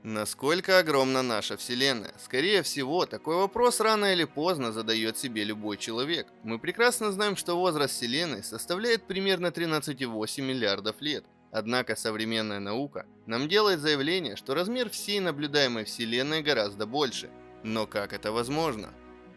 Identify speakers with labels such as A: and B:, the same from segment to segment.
A: Насколько огромна наша Вселенная? Скорее всего, такой вопрос рано или поздно задает себе любой человек. Мы прекрасно знаем, что возраст Вселенной составляет примерно 13,8 миллиардов лет. Однако современная наука нам делает заявление, что размер всей наблюдаемой Вселенной гораздо больше. Но как это возможно?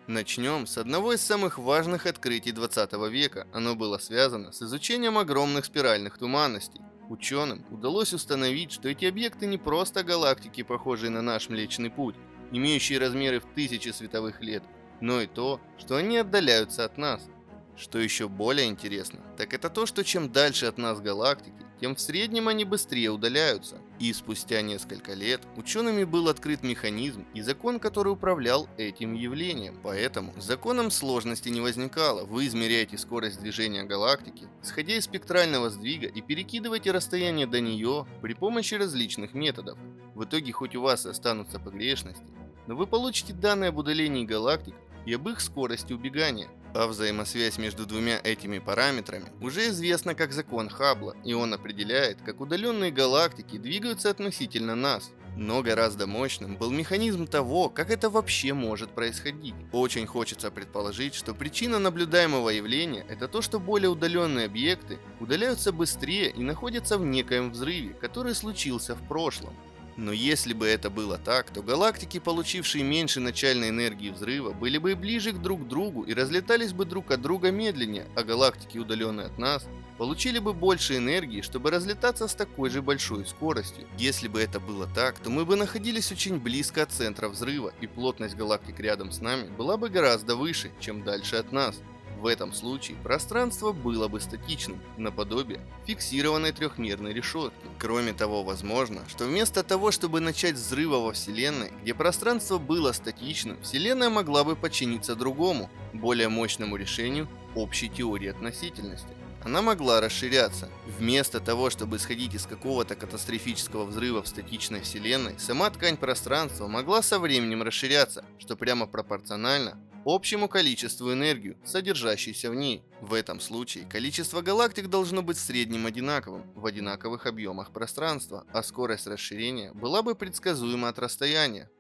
A: Начнем с одного из самых важных открытий 20 века. Оно было связано с изучением огромных спиральных туманностей. Ученым удалось установить, что эти объекты не просто галактики, похожие на наш Млечный Путь, имеющие размеры в тысячи световых лет, но и то, что они отдаляются от нас. Что еще более интересно, так это то, что чем дальше от нас галактики, тем в среднем они быстрее удаляются. И спустя несколько лет учеными был открыт механизм и закон, который управлял этим явлением. Поэтому законом сложности не возникало. Вы измеряете скорость движения галактики, исходя из спектрального сдвига, и перекидываете расстояние до нее при помощи различных методов. В итоге хоть у вас и останутся погрешности, но вы получите данные об удалении галактик и об их скорости убегания. А взаимосвязь между двумя этими параметрами уже известна как закон Хаббла, и он определяет, как удаленные галактики двигаются относительно нас. Но гораздо мощным был механизм того, как это вообще может происходить. Очень хочется предположить, что причина наблюдаемого явления – это то, что более удаленные объекты удаляются быстрее и находятся в некоем взрыве, который случился в прошлом. Но если бы это было так, то галактики, получившие меньше начальной энергии взрыва, были бы ближе друг к другу и разлетались бы друг от друга медленнее, а галактики, удаленные от нас, получили бы больше энергии, чтобы разлетаться с такой же большой скоростью. Если бы это было так, то мы бы находились очень близко от центра взрыва, и плотность галактик рядом с нами была бы гораздо выше, чем дальше от нас. В этом случае пространство было бы статичным, наподобие фиксированной трехмерной решетки. Кроме того, возможно, что вместо того, чтобы начать с взрыва во Вселенной, где пространство было статичным, Вселенная могла бы подчиниться другому, более мощному решению общей теории относительности. Она могла расширяться. Вместо того, чтобы исходить из какого-то катастрофического взрыва в статичной Вселенной, сама ткань пространства могла со временем расширяться, что прямо пропорционально общему количеству энергии, содержащейся в ней. В этом случае количество галактик должно быть в среднем одинаковым, в одинаковых объемах пространства, а скорость расширения была бы предсказуема от расстояния.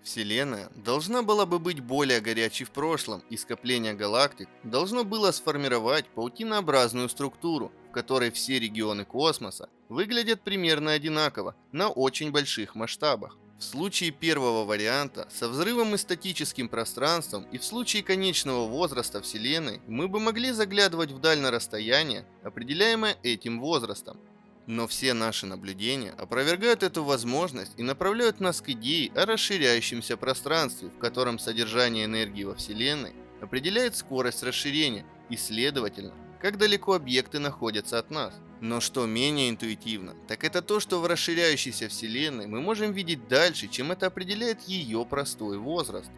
A: Вселенная должна была бы быть более горячей в прошлом, и скопление галактик должно было сформировать паутинообразную структуру, в которой все регионы космоса выглядят примерно одинаково на очень больших масштабах. В случае первого варианта, со взрывом и статическим пространством, и в случае конечного возраста Вселенной, мы бы могли заглядывать вдаль на расстояние, определяемое этим возрастом. Но все наши наблюдения опровергают эту возможность и направляют нас к идее о расширяющемся пространстве, в котором содержание энергии во Вселенной определяет скорость расширения и, следовательно, как далеко объекты находятся от нас. Но что менее интуитивно, так это то, что в расширяющейся Вселенной мы можем видеть дальше, чем это определяет ее простой возраст.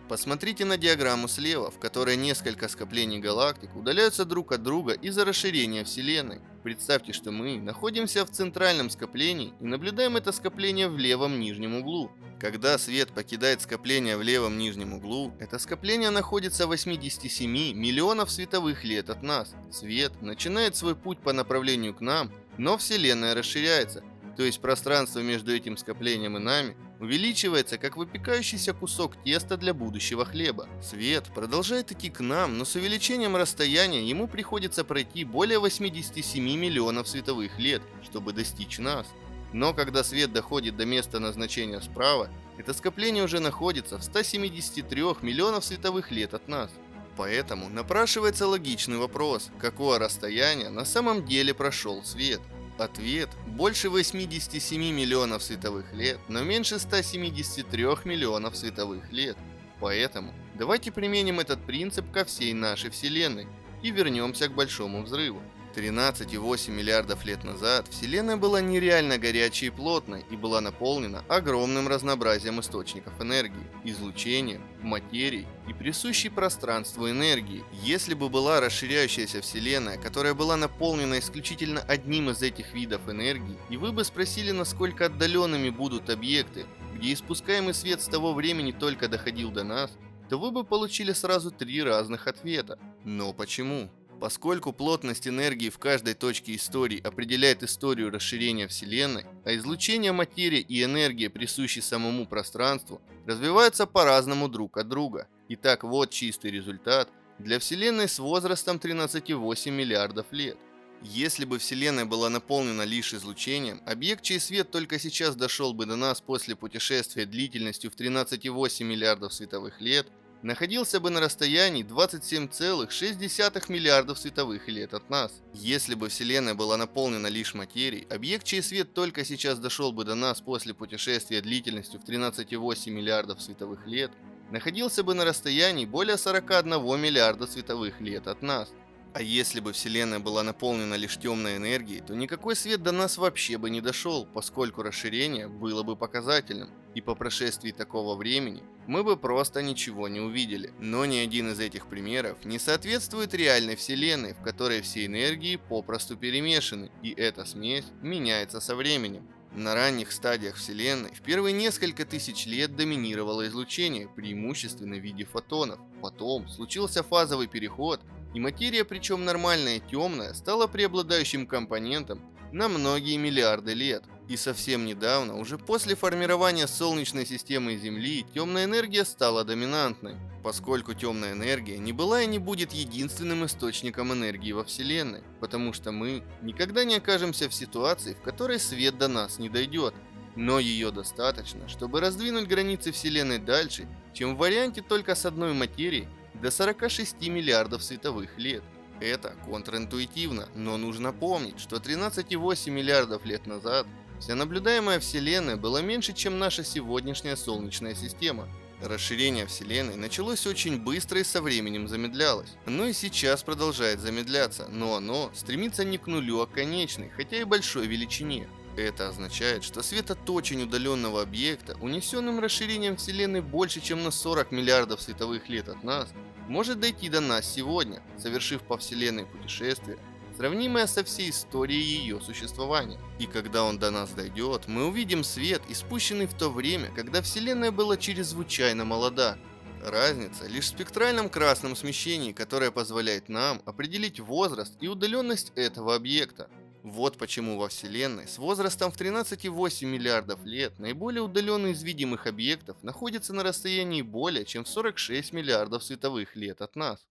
A: Посмотрите на диаграмму слева, в которой несколько скоплений галактик удаляются друг от друга из-за расширения Вселенной. Представьте, что мы находимся в центральном скоплении и наблюдаем это скопление в левом нижнем углу. Когда свет покидает скопление в левом нижнем углу, это скопление находится в 87 миллионов световых лет от нас. Свет начинает свой путь по направлению к нам, но Вселенная расширяется, то есть пространство между этим скоплением и нами увеличивается, как выпекающийся кусок теста для будущего хлеба. Свет продолжает идти к нам, но с увеличением расстояния ему приходится пройти более 87 миллионов световых лет, чтобы достичь нас. Но когда свет доходит до места назначения справа, это скопление уже находится в 173 миллионов световых лет от нас. Поэтому напрашивается логичный вопрос, какое расстояние на самом деле прошел свет. Ответ – больше 87 миллионов световых лет, но меньше 173 миллионов световых лет. Поэтому давайте применим этот принцип ко всей нашей Вселенной и вернемся к Большому взрыву. 13,8 миллиардов лет назад Вселенная была нереально горячей и плотной и была наполнена огромным разнообразием источников энергии, излучением, материей и присущей пространству энергии. Если бы была расширяющаяся Вселенная, которая была наполнена исключительно одним из этих видов энергии, и вы бы спросили, насколько отдаленными будут объекты, где испускаемый свет с того времени только доходил до нас, то вы бы получили сразу три разных ответа. Но почему? Поскольку плотность энергии в каждой точке истории определяет историю расширения Вселенной, а излучение материи и энергия, присущие самому пространству, развиваются по-разному друг от друга. Итак, вот чистый результат для Вселенной с возрастом 13,8 миллиардов лет. Если бы Вселенная была наполнена лишь излучением, объект, чей свет только сейчас дошел бы до нас после путешествия длительностью в 13,8 миллиардов световых лет, находился бы на расстоянии 27,6 миллиардов световых лет от нас. Если бы Вселенная была наполнена лишь материей, объект, чей свет только сейчас дошел бы до нас после путешествия длительностью в 13,8 миллиардов световых лет, находился бы на расстоянии более 41 миллиарда световых лет от нас. А если бы Вселенная была наполнена лишь темной энергией, то никакой свет до нас вообще бы не дошел, поскольку расширение было бы показательным, и по прошествии такого времени мы бы просто ничего не увидели. Но ни один из этих примеров не соответствует реальной Вселенной, в которой все энергии попросту перемешаны, и эта смесь меняется со временем. На ранних стадиях Вселенной в первые несколько тысяч лет доминировало излучение, преимущественно в виде фотонов. Потом случился фазовый переход, и материя, причем нормальная и темная, стала преобладающим компонентом на многие миллиарды лет. И совсем недавно, уже после формирования Солнечной системы Земли, темная энергия стала доминантной, поскольку темная энергия не была и не будет единственным источником энергии во Вселенной, потому что мы никогда не окажемся в ситуации, в которой свет до нас не дойдет. Но ее достаточно, чтобы раздвинуть границы Вселенной дальше, чем в варианте только с одной материей, до 46 миллиардов световых лет. Это контринтуитивно, но нужно помнить, что 13,8 миллиардов лет назад вся наблюдаемая Вселенная была меньше, чем наша сегодняшняя Солнечная система. Расширение Вселенной началось очень быстро и со временем замедлялось. Оно и сейчас продолжает замедляться, но оно стремится не к нулю, а к конечной, хотя и большой величине. Это означает, что свет от очень удаленного объекта, унесенным расширением Вселенной больше, чем на 40 миллиардов световых лет от нас, может дойти до нас сегодня, совершив по Вселенной путешествие, сравнимое со всей историей ее существования. И когда он до нас дойдет, мы увидим свет, испущенный в то время, когда Вселенная была чрезвычайно молода. Разница лишь в спектральном красном смещении, которое позволяет нам определить возраст и удаленность этого объекта. Вот почему во Вселенной с возрастом в 13,8 миллиардов лет наиболее удаленный из видимых объектов находится на расстоянии более чем в 46 миллиардов световых лет от нас.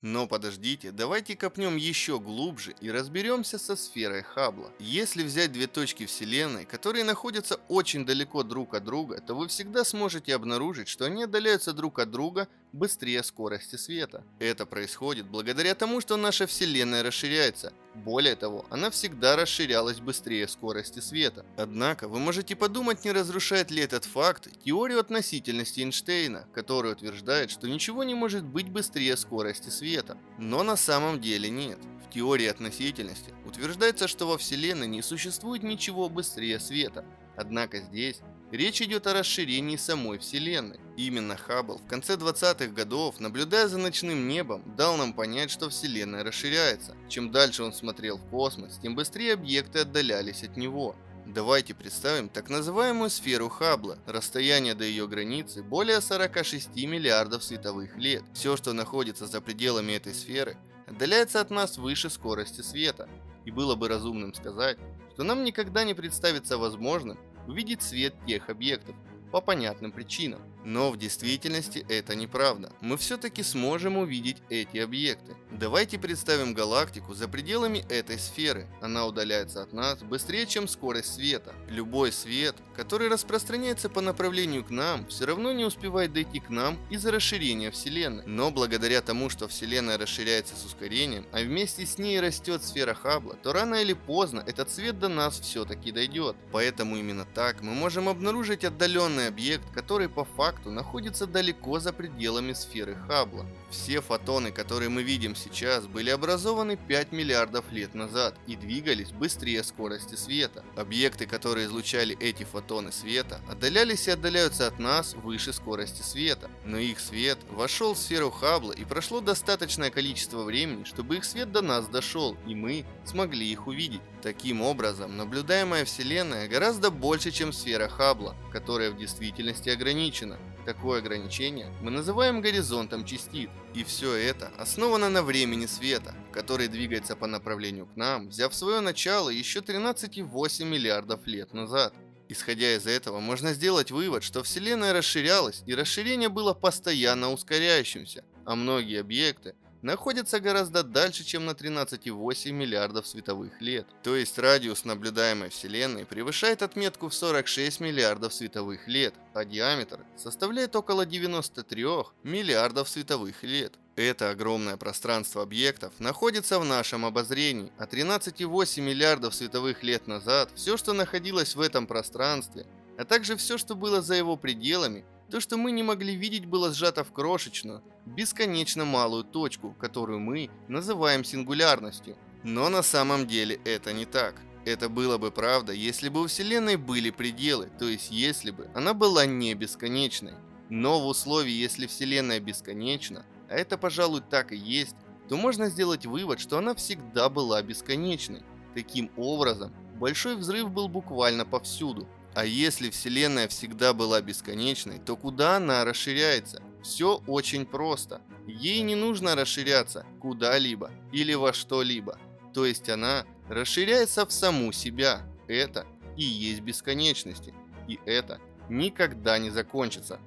A: Но подождите, давайте копнем еще глубже и разберемся со сферой Хаббла. Если взять две точки Вселенной, которые находятся очень далеко друг от друга, то вы всегда сможете обнаружить, что они отдаляются друг от друга быстрее скорости света. Это происходит благодаря тому, что наша Вселенная расширяется. Более того, она всегда расширялась быстрее скорости света. Однако, вы можете подумать, не разрушает ли этот факт теорию относительности Эйнштейна, которая утверждает, что ничего не может быть быстрее скорости света. Но на самом деле нет. В теории относительности утверждается, что во Вселенной не существует ничего быстрее света. Однако здесь речь идет о расширении самой Вселенной. Именно Хаббл в конце 20-х годов, наблюдая за ночным небом, дал нам понять, что Вселенная расширяется. Чем дальше он смотрел в космос, тем быстрее объекты отдалялись от него. Давайте представим так называемую сферу Хаббла. Расстояние до ее границы более 46 миллиардов световых лет. Все, что находится за пределами этой сферы, отдаляется от нас выше скорости света. И было бы разумным сказать, что нам никогда не представится возможным увидеть свет тех объектов по понятным причинам. Но в действительности это неправда. Мы все-таки сможем увидеть эти объекты. Давайте представим галактику за пределами этой сферы. Она удаляется от нас быстрее, чем скорость света. Любой свет, который распространяется по направлению к нам, все равно не успевает дойти к нам из-за расширения Вселенной. Но благодаря тому, что Вселенная расширяется с ускорением, а вместе с ней растет сфера Хаббла, то рано или поздно этот свет до нас все-таки дойдет. Поэтому именно так мы можем обнаружить отдаленный объект, который по факту находится далеко за пределами сферы Хаббла. Все фотоны, которые мы видим сейчас, были образованы 5 миллиардов лет назад и двигались быстрее скорости света. Объекты, которые излучали эти фотоны света, отдалялись и отдаляются от нас выше скорости света. Но их свет вошел в сферу Хаббла, и прошло достаточное количество времени, чтобы их свет до нас дошел, и мы смогли их увидеть. Таким образом, наблюдаемая Вселенная гораздо больше, чем сфера Хаббла, которая в действительности ограничена. Такое ограничение мы называем горизонтом частиц. И все это основано на времени света. который двигается по направлению к нам, взяв свое начало еще 13,8 миллиардов лет назад. Исходя из этого, можно сделать вывод, что Вселенная расширялась, и расширение было постоянно ускоряющимся, а многие объекты находятся гораздо дальше, чем на 13,8 миллиардов световых лет. То есть радиус наблюдаемой Вселенной превышает отметку в 46 миллиардов световых лет, а диаметр составляет около 93 миллиардов световых лет. Это огромное пространство объектов находится в нашем обозрении, а 13,8 миллиардов световых лет назад все, что находилось в этом пространстве, а также все, что было за его пределами, то, что мы не могли видеть, было сжато в крошечную, бесконечно малую точку, которую мы называем сингулярностью. Но на самом деле это не так. Это было бы правда, если бы у Вселенной были пределы, то есть если бы она была не бесконечной. Но в условии, если Вселенная бесконечна, а это, пожалуй, так и есть, то можно сделать вывод, что она всегда была бесконечной. Таким образом, Большой взрыв был буквально повсюду. А если Вселенная всегда была бесконечной, то куда она расширяется? Все очень просто. Ей не нужно расширяться куда-либо или во что-либо. То есть она расширяется в саму себя. Это и есть бесконечность. И это никогда не закончится.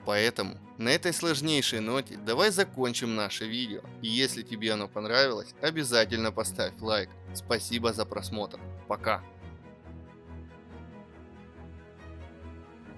A: Поэтому на этой сложнейшей ноте давай закончим наше видео. И если тебе оно понравилось, обязательно поставь лайк. Спасибо за просмотр. Пока.